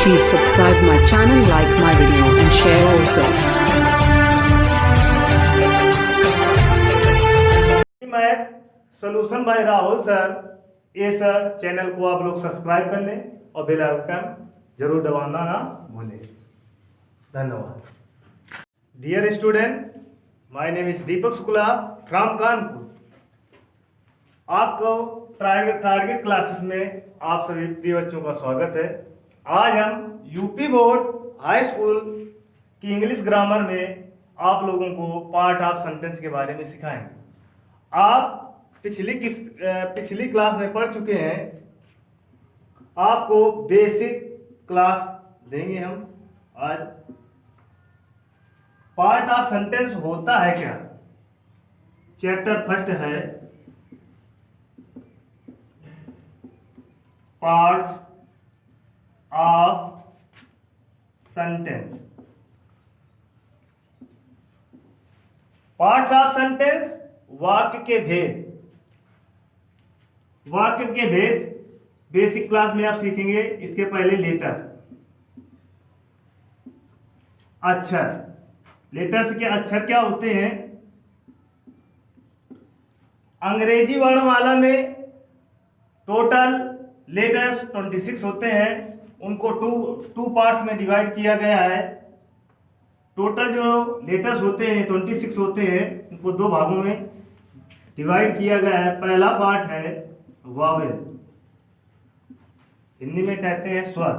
Please subscribe my channel, like my video and share also. Math solution bye Rahul sir, इस channel को आप लोग subscribe कर लें और बेल आइकन जरूर दबाना ना भूलें। धन्यवाद। Dear student, my name is Deepak Shukla from Kanpur. आपको टारगेट क्लासेस में आप सभी प्रिय बच्चों का स्वागत है। आज हम यूपी बोर्ड हाई स्कूल की इंग्लिश ग्रामर में आप लोगों को पार्ट ऑफ सेंटेंस के बारे में सिखाएंगे। आप पिछली क्लास में पढ़ चुके हैं। आपको बेसिक क्लास देंगे हम आज। पार्ट ऑफ सेंटेंस होता है क्या? चैप्टर फर्स्ट है parts of sentence. Parts of sentence वाक्य के भेद। वाक्य के भेद बेसिक क्लास में आप सीखेंगे। इसके पहले लेटर, अक्षर। लेटर्स के अक्षर क्या होते हैं? अंग्रेजी वर्णमाला में टोटल लेटर्स 26 होते हैं। उनको टू पार्ट्स में डिवाइड किया गया है। टोटल जो लेटर्स होते हैं 26 होते हैं, उनको दो भागों में डिवाइड किया गया है। पहला पार्ट है वावेल, हिंदी में कहते हैं स्वर।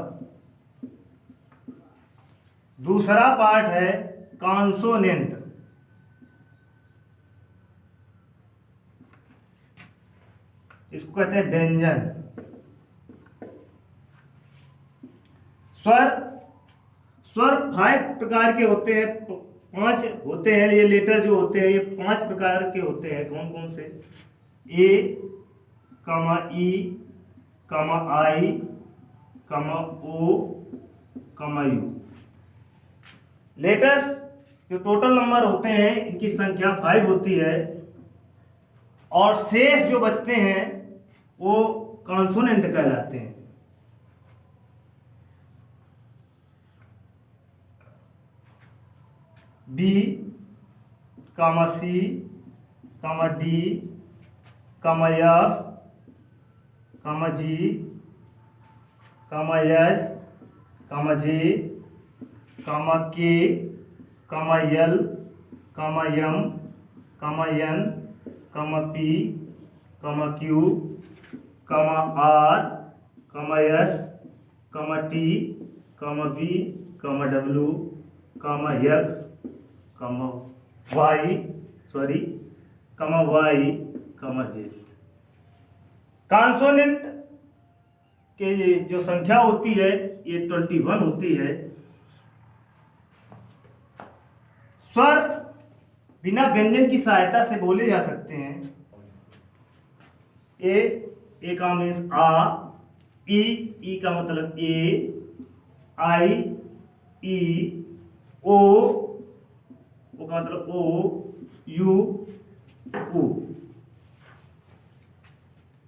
दूसरा पार्ट है कॉन्सोनेंट, इसको कहते हैं व्यंजन। स्वर 5 प्रकार के होते हैं, 5 होते हैं। ये लेटर जो होते हैं ये 5 प्रकार के होते हैं। कौन कौन से? ए, ई, आई, ओ, यू। लेटर्स जो टोटल नंबर होते हैं इनकी संख्या 5 होती है, और शेष जो बचते हैं वो कॉन्सोनेंट कहलाते हैं। B, C, D, F, G, H, J, K, L, M, N, P, Q, R, S, T, V, W, X, Y, J. Consonant के जो संख्या होती है ये 21 होती है। स्वर बिना व्यंजन की सहायता से बोले जा सकते हैं। ए का मीन्स आ, ई का मतलब ए, आई, ई, ओ का मतलब ओ, यू, ऊ।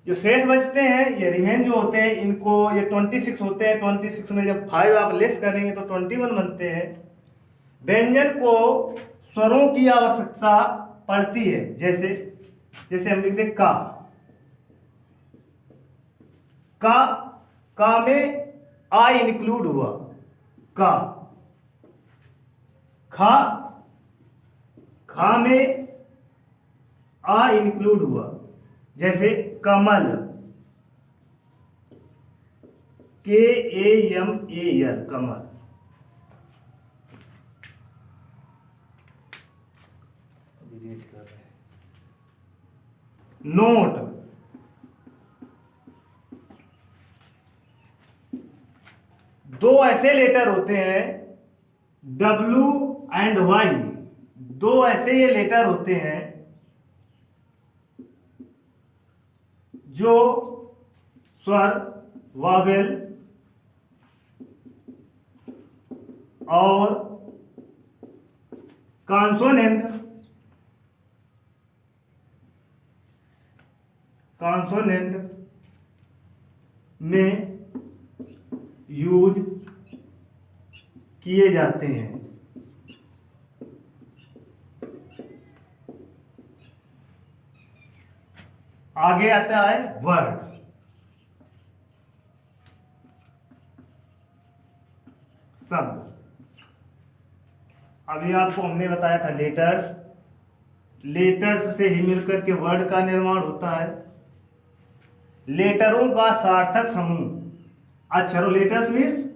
जो शेष बचते हैं ये रिमेन जो होते हैं, इनको ये 26 होते हैं। 26 में जब 5 आप लेस करेंगे तो 21 बनते हैं। व्यंजन को स्वरों की आवश्यकता पड़ती है। जैसे हम लिखते का में आ इंक्लूड हुआ, का। खा में आ इंक्लूड हुआ, जैसे कमल, KAMAL, कमल। नोट, दो ऐसे लेटर होते हैं W एंड Y। दो ऐसे ये लेटर होते हैं जो स्वर, वावेल और कॉन्सोनेंट में यूज किए जाते हैं। आगे आता है वर्ड। शब्द। अभी आपको हमने बताया था लेटर्स, लेटर्स से ही मिलकर के वर्ड का निर्माण होता है। लेटरों का सार्थक समूह, अक्षरों, लेटर्स मीन्स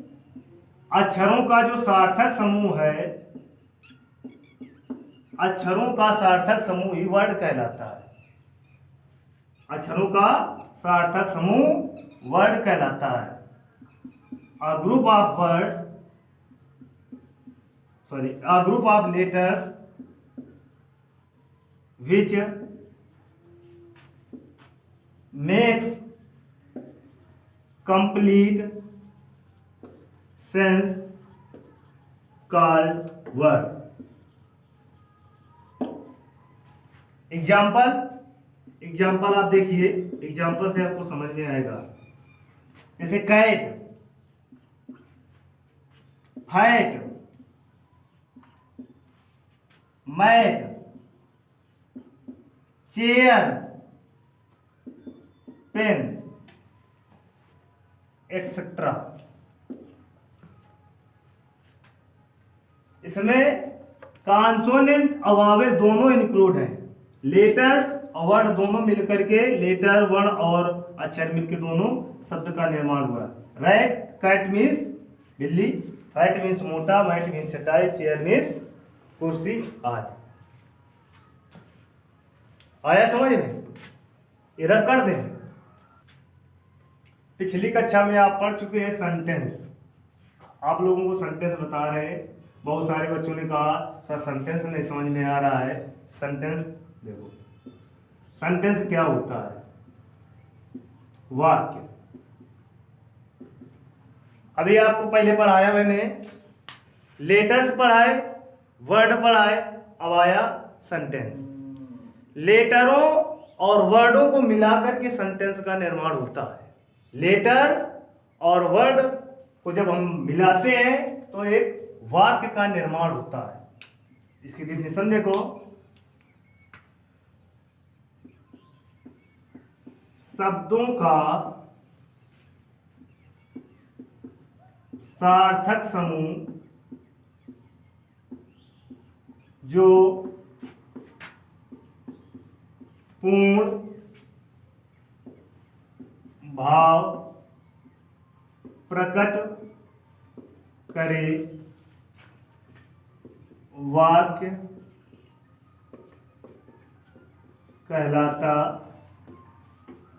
अक्षरों का जो सार्थक समूह है, अक्षरों का सार्थक समूह ही वर्ड कहलाता है। अक्षरों का सार्थक समूह वर्ड कहलाता है। A group of a group of letters which makes complete sense called word. Example आप देखिए, एग्जाम्पल से आपको समझ में आएगा। जैसे cat, fat, mat, chair, pen, etcetera. इसमें कॉन्सोनेंट और वावेल दोनों इंक्लूड हैं। लेटर्स और वर्ड दोनों मिलकर के, लेटर, वर्ण और अक्षर मिलकर दोनों शब्द का निर्माण हुआ। रैट, कैट मीन्स बिल्ली, फैट मीन्स मोटा, मैट मीन्स चटाई, चेयर मीन्स कुर्सी आदि। आया समझ में? ये रफ कर दें। पिछली कक्षा में आप पढ़ चुके हैं सेंटेंस। आप लोगों को सेंटेंस बता रहे हैं। बहुत सारे बच्चों ने कहा सर सेंटेंस नहीं समझ में आ रहा है। सेंटेंस देखो, सेंटेंस क्या होता है? वाक्य। अभी आपको पहले पढ़ाया मैंने, लेटर्स पढ़ाए, वर्ड पढ़ाए, अब आया सेंटेंस। लेटरों और वर्डों को मिलाकर के सेंटेंस का निर्माण होता है। लेटर्स और वर्ड को जब हम मिलाते हैं तो एक वाक्य का निर्माण होता है। इसकी डेफिनेशन देखो, शब्दों का सार्थक समूह जो पूर्ण भाव प्रकट करे वाक्य कहलाता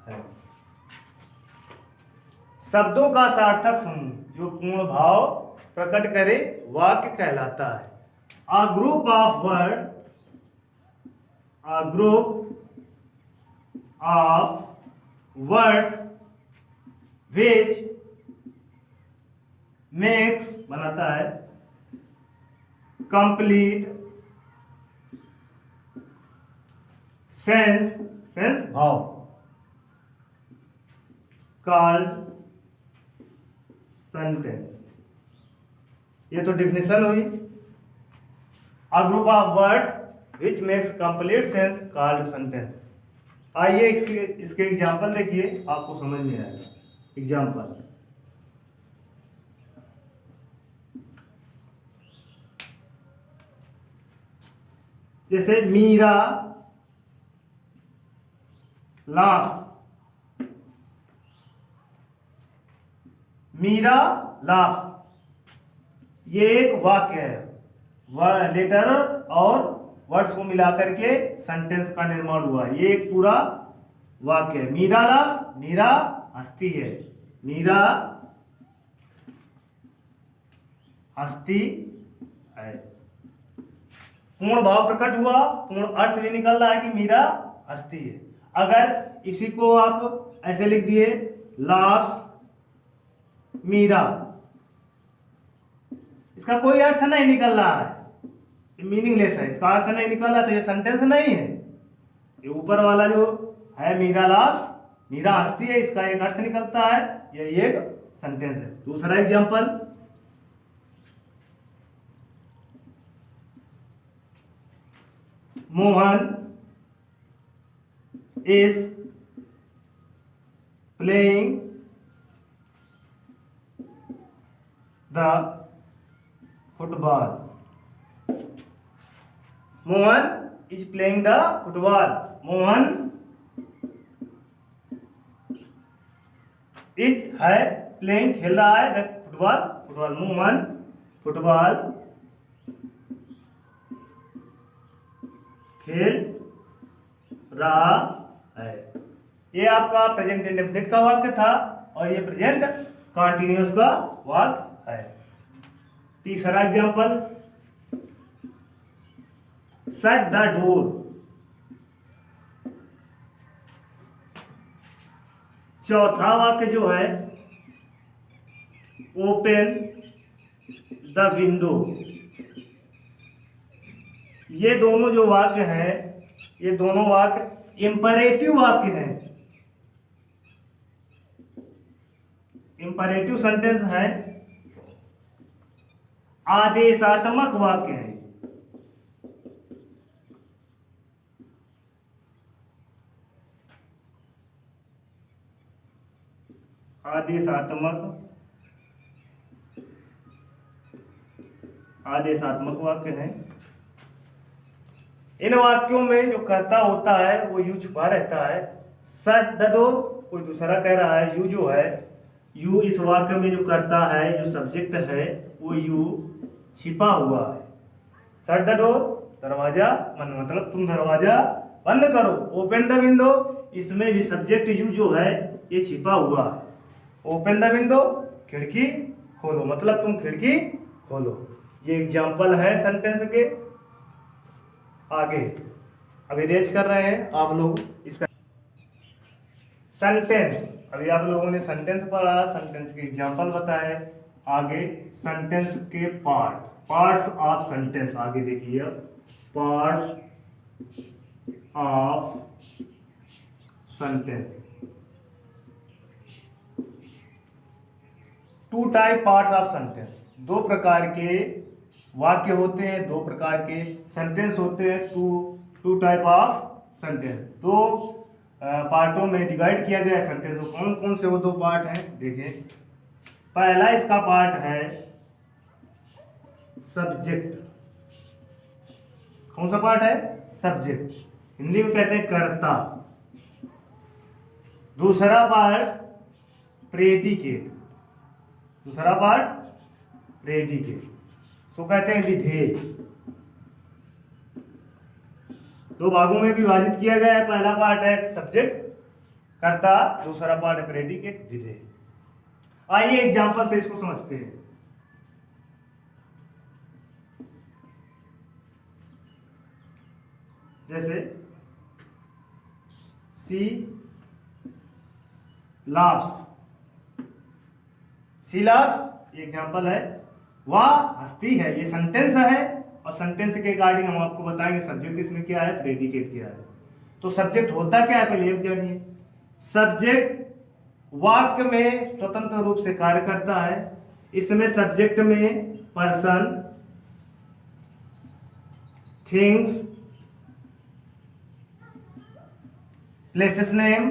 है। शब्दों का सार्थक समूह जो पूर्ण भाव प्रकट करे वाक्य कहलाता है। A group of words which makes बनाता है complete sense भाव called sentence। ये तो डिफिनेशन हुई। A group of words which makes complete sense called sentence। आइए इसके एग्जाम्पल देखिए, आपको समझ में आएगा। एग्जाम्पल, जैसे मीरा laughs, मीरा laughs, ये एक वाक्य है। लेटर और वर्ड्स को मिलाकर के सेंटेंस का निर्माण हुआ। ये एक पूरा वाक्य है। मीरा laughs, मीरा हंसती है, मीरा हंसती है। पूर्ण भाव प्रकट हुआ, पूर्ण अर्थ भी निकल रहा है कि मीरा हंसती है। अगर इसी को आप ऐसे लिख दिए laughs मीरा, इसका कोई अर्थ नहीं निकल रहा है, मीनिंगलेस है, इसका अर्थ नहीं निकल रहा, तो ये सेंटेंस नहीं है। ये ऊपर वाला जो है मीरा laughs, मीरा हंसती है, इसका एक अर्थ निकलता है, यही एक सेंटेंस है। दूसरा example, Mohan is playing the football. Mohan is playing the football. Mohan is है प्लेइंग खेल रहा है the football. Football Mohan football खेल रहा है। ये आपका प्रेजेंट इंडेफिनिट का वाक्य था और ये प्रेजेंट कंटीन्यूअस का वाक्य है। तीसरा एग्जांपल, शट द डोर। चौथा वाक्य जो है, ओपन द विंडो। ये दोनों जो वाक्य हैं, ये दोनों वाक्य इंपरेटिव वाक्य हैं, इंपरेटिव सेंटेंस है, आदेशात्मक वाक्य है। आदेशात्मक वाक्य है। इन वाक्यों में जो कर्ता होता है वो यू छुपा रहता है। शट द डोर कोई दूसरा कह रहा है, यू जो है, यू इस वाक्य में जो कर्ता है, जो सब्जेक्ट है, वो यू छिपा हुआ है। शट द डोर दरवाजा बंद, मतलब तुम दरवाजा बंद करो। ओपन द विंडो, इसमें भी सब्जेक्ट यू जो है ये छिपा हुआ है। ओपन द विंडो खिड़की खोलो, मतलब तुम खिड़की खोलो। ये एग्जाम्पल है सेंटेंस के। आगे अभी रेज कर रहे हैं आप लोग इसका सेंटेंस। अभी आप लोगों ने सेंटेंस पढ़ा, सेंटेंस के एग्जाम्पल बताए। आगे सेंटेंस के पार्ट्स ऑफ सेंटेंस आगे देखिए। Parts of sentence. Two type parts of sentence. दो प्रकार के वाक्य होते हैं, दो प्रकार के सेंटेंस होते हैं। Two type of sentence. दो पार्टों में डिवाइड किया गया है सेंटेंस को। कौन कौन से वो दो पार्ट हैं देखिए। पहला इसका पार्ट है सब्जेक्ट। कौन सा पार्ट है? सब्जेक्ट, हिंदी में कहते हैं कर्ता। दूसरा पार्ट प्रेडिकेट। दूसरा पार्ट प्रेडिकेट, सो कहते हैं विधेय। दो भागों में विभाजित किया गया है। पहला पार्ट है सब्जेक्ट कर्ता, दूसरा पार्ट है प्रेडिकेट विधेय। आइए एग्जांपल से इसको समझते हैं। जैसे सी लाफ्स। सी लाफ्स ये एग्जांपल है। वह हंसती है, ये सेंटेंस है और सेंटेंस के अकॉर्डिंग हम आपको बताएंगे सब्जेक्ट इसमें क्या है, प्रेडिकेट क्या है। तो सब्जेक्ट होता क्या है पहले ये जानिए। सब्जेक्ट वाक्य में स्वतंत्र रूप से कार्य करता है। इसमें सब्जेक्ट में person, things, places name,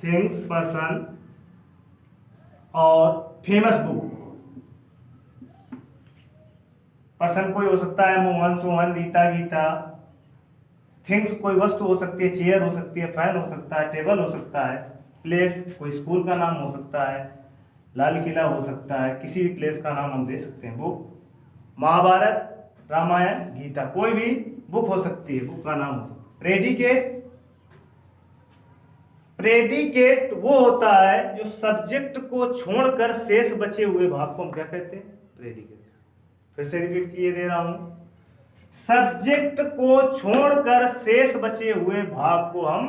things, person और फेमस बुक। पर्सन कोई हो सकता है, मोहन, सोहन, रीता, गीता। थिंग्स कोई वस्तु हो सकती है, चेयर हो सकती है, फैन हो सकता है, टेबल हो सकता है। प्लेस कोई स्कूल का नाम हो सकता है, लाल किला हो सकता है, किसी भी प्लेस का नाम हम दे सकते हैं। बुक महाभारत, रामायण, गीता, कोई भी बुक हो सकती है, बुक का नाम हो सकता है। प्रेडिकेट वो होता है जो सब्जेक्ट को छोड़कर शेष बचे हुए भाग को हम क्या कहते हैं, प्रेडिकेट। फिर से रिपीट किए दे रहा हूं। सब्जेक्ट को छोड़कर शेष बचे हुए भाग को हम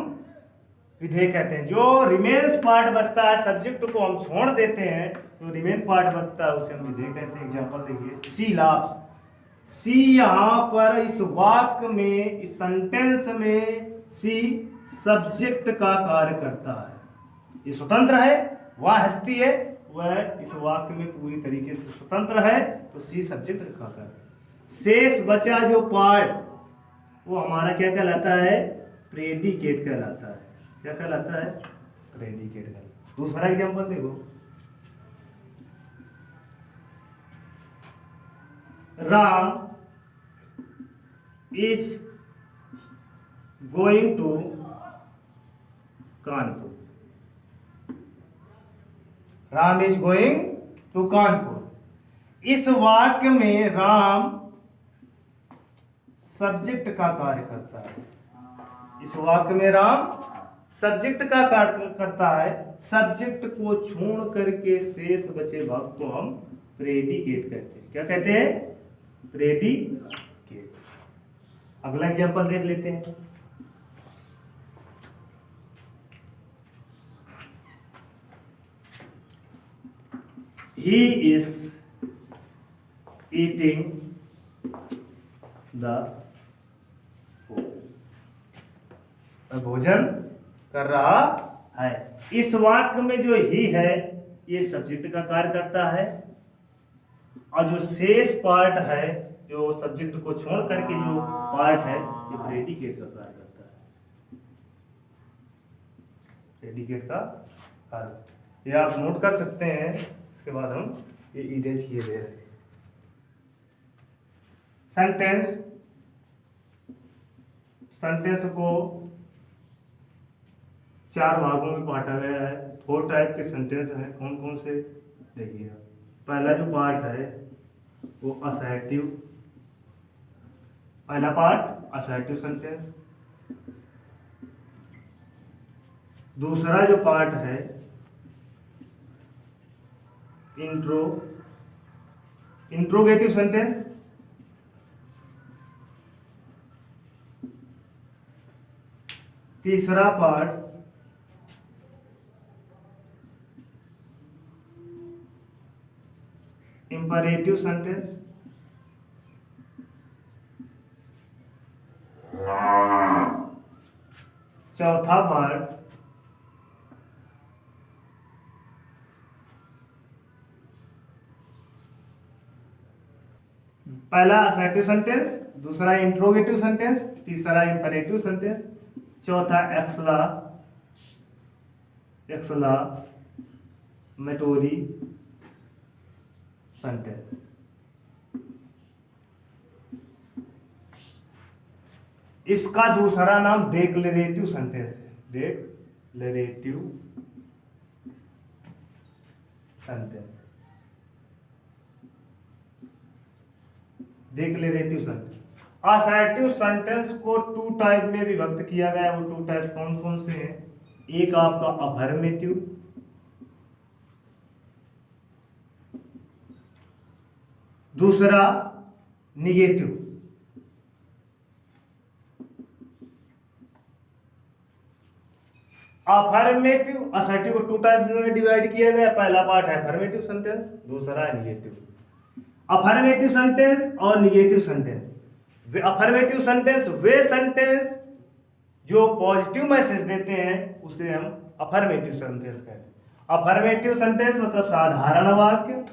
विधेय कहते हैं। जो रिमेन्स पार्ट बचता है, सब्जेक्ट को हम छोड़ देते हैं, जो रिमेन पार्ट बचता है उसे हम विधेय कहते हैं। एग्जांपल देखिए, सी लाफ्स। सी यहां पर इस वाक्य में, इस सेंटेंस में सी सब्जेक्ट का कार्य करता है। ये स्वतंत्र है, वह हंसती है, वह इस वाक्य में पूरी तरीके से स्वतंत्र है, तो सी सब्जेक्ट का कर। शेष बचा जो पार्ट वो हमारा क्या कहलाता है? प्रेडिकेट कहलाता है। क्या कहलाता है? प्रेडिकेट कहलाता है। दूसरा एग्जांपल देखो, Ram is going to Kanpur. Ram is going to Kanpur. इस वाक्य में राम सब्जेक्ट का कार्य करता है। इस वाक्य में राम सब्जेक्ट का कार्य करता है। सब्जेक्ट को छोड़ करके शेष बचे भाग को हम प्रेडिकेट कहते हैं। क्या कहते हैं? प्रेडिकेट। अगला एग्जांपल देख लेते हैं। He is eating the food. भोजन कर रहा है। इस वाक्य में जो ही है ये सब्जेक्ट का कार्य करता है, और जो शेष पार्ट है, जो सब्जेक्ट को छोड़ करके जो पार्ट है, ये प्रेडिकेट का कार्य करता है। प्रेडिकेट का कार्य ये आप नोट कर सकते हैं। इसके बाद हम ये इरेज किए दे रहे हैं। सेंटेंस को 4 भागों में बांटा गया है। 4 टाइप के सेंटेंस हैं। कौन कौन से देखिए। पहला जो पार्ट है वो असर्टिव। पहला पार्ट असर्टिव सेंटेंस। दूसरा जो पार्ट है इंट्रोगेटिव सेंटेंस। तीसरा पार्ट इंपरेटिव सेंटेंस। चौथा पार्ट पहला असर्टिव सेंटेंस, दूसरा इंट्रोगेटिव सेंटेंस, तीसरा इंपरेटिव सेंटेंस, चौथा एक्सक्लामेटोरी सेंटेंस। इसका दूसरा नाम डिक्लेरेटिव सेंटेंस है। Declarative sentence. Declarative sentence. Assertive sentence को 2 टाइप में विभक्त किया गया है। वो 2 टाइप कौन कौन से हैं? एक आपका अफर्मेटिव, दूसरा निगेटिव। अफर्मेटिव असर्टिव को 2 टाइप में डिवाइड किया गया। पहला पार्ट है अफर्मेटिव सेंटेंस, दूसरा है निगेटिव। अफर्मेटिव सेंटेंस और निगेटिव सेंटेंस। अफर्मेटिव सेंटेंस वे सेंटेंस जो पॉजिटिव मैसेज देते हैं उसे हम अफर्मेटिव सेंटेंस कहते हैं। अफर्मेटिव सेंटेंस मतलब साधारण वाक्य।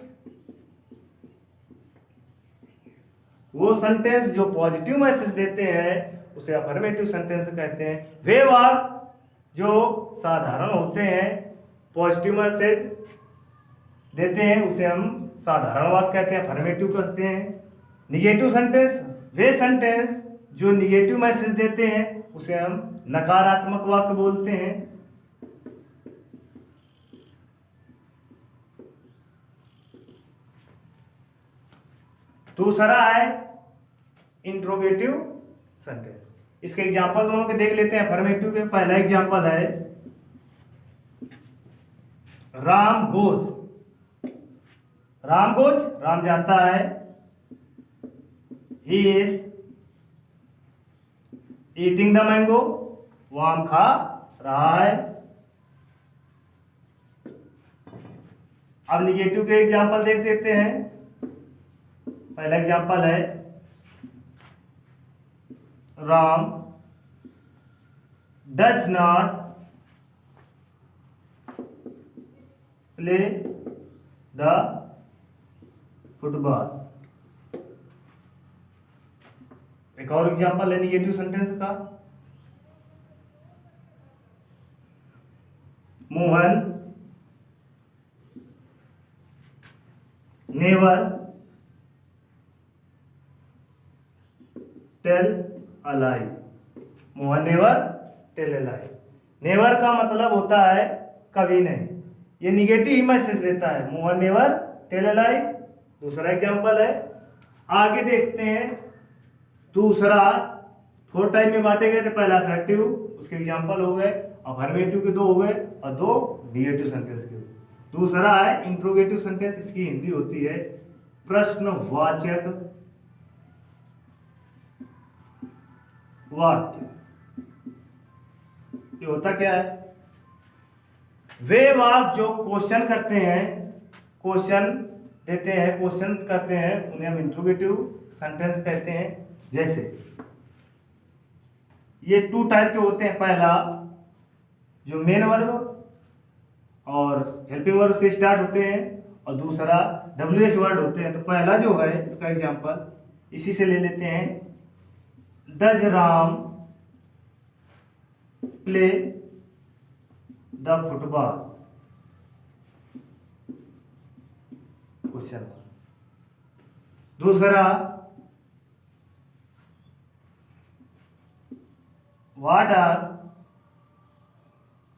वो सेंटेंस जो पॉजिटिव मैसेज देते हैं उसे अफर्मेटिव सेंटेंस कहते हैं। वे वाक्य जो साधारण होते हैं, पॉजिटिव मैसेज देते हैं, उसे हम साधारण वाक्य कहते हैं, अफर्मेटिव कहते हैं। निगेटिव सेंटेंस वे सेंटेंस जो निगेटिव मैसेज देते हैं उसे हम नकारात्मक वाक्य बोलते हैं। दूसरा है इंट्रोगेटिव सेंटेंस। इसके एग्जांपल दोनों के देख लेते हैं। अफर्मेटिव के पहला एग्जांपल है राम गोज। राम जाता है। He is eating the mango, वो आम खा रहा है। अब निगेटिव के एग्जांपल देख लेते हैं। पहला एग्जांपल है Ram does not play the football. एक और एग्जांपल है निगेटिव सेंटेंस का, Mohan never tell a lie. Mohan never tell a lie. Never का मतलब होता है कभी नहीं, ये निगेटिव ही मैसेज देता है, मोहन नेवर टेल अ लाई। दूसरा एग्जांपल है, आगे देखते हैं। दूसरा 4 टाइप में बांटे गए थे, पहला असर्टिव, उसके एग्जांपल हो गए, अफर्मेटिव के 2 हो गए और 2 निगेटिव सेंटेंस के। दूसरा है इंट्रोगेटिव सेंटेंस, इसकी हिंदी होती है प्रश्नवाचक वाक्य। ये होता क्या है, वे वाक्य जो क्वेश्चन करते हैं, क्वेश्चन देते हैं, क्वेश्चन करते हैं, उन्हें हम इंट्रोगेटिव सेंटेंस कहते हैं। जैसे ये 2 टाइप के होते हैं, पहला जो मेन वर्ब और हेल्पिंग वर्ब से स्टार्ट होते हैं, और दूसरा WH वर्ड होते हैं। तो पहला जो है इसका एग्जांपल इसी से ले लेते हैं, does Ram play the football, question. दूसरा, what are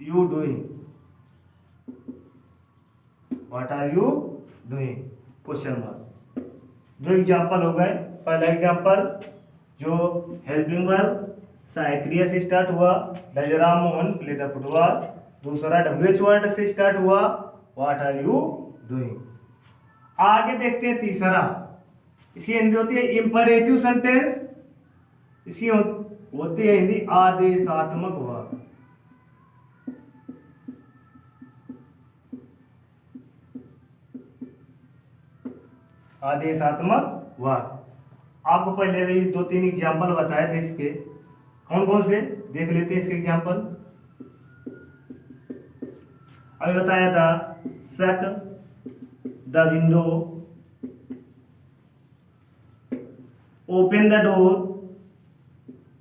you doing, what are you doing, question mark. 2 example हो गए। पहला एग्जाम्पल जो हेल्पिंग वर्ब क्रिया से स्टार्ट हुआ, does Ram Mohan play the football. दूसरा WH वर्ड से स्टार्ट हुआ, व्हाट आर यू डूइंग। आगे देखते हैं तीसरा, इसकी हिंदी होती है इंपरेटिव सेंटेंस, इसकी होती है हिंदी आदेशात्मक वाक्य। आदेशात्मक वाक्य। आपको पहले भी 2-3 एग्जाम्पल बताए थे इसके, कौन कौन से देख लेते हैं इसके एग्जाम्पल। अभी बताया था, shut the window, open the door.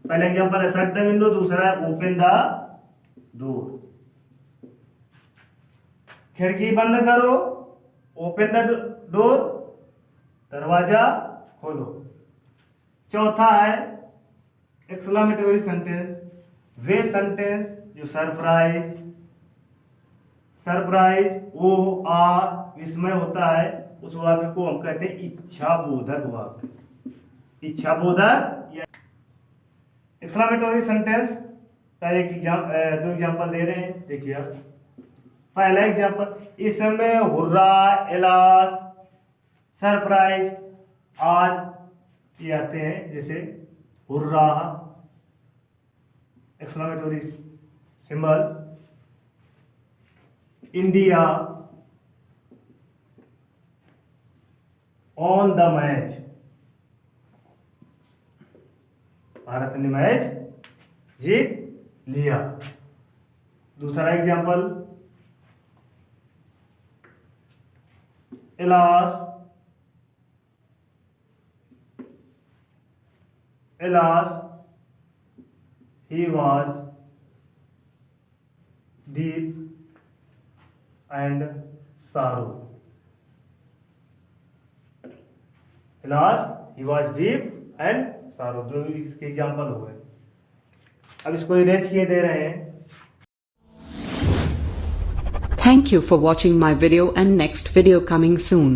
पहला एग्जाम्पल है शट द विंडो, दूसरा है ओपन द डोर। खिड़की बंद करो, ओपन द डोर, दरवाजा खोलो। चौथा है एक्सक्लेमेटरी सेंटेंस, वे सेंटेंस जो सरप्राइज, ओ आ विस्मय होता है, उस वाक्य को हम कहते हैं इच्छाबोधक वाक्य। इच्छाबोधक या एक्सक्लेमेटरी सेंटेंस का 2 एग्जांपल दे रहे हैं, देखिए आप। पहला एग्जांपल, इस समय हुर्रा, एलास, सरप्राइज आज ये आते हैं, जैसे hurrah exclamatory symbol, India on the match, Bharat ने मैच जीत लिया। दूसरा example, alas he was deep and sorrow. Alas, he was deep and sorrow। 2 इसके एग्जाम्पल हो गए। अब इसको इरेज किए दे रहे हैं। Thank you for watching my video, and next video coming soon.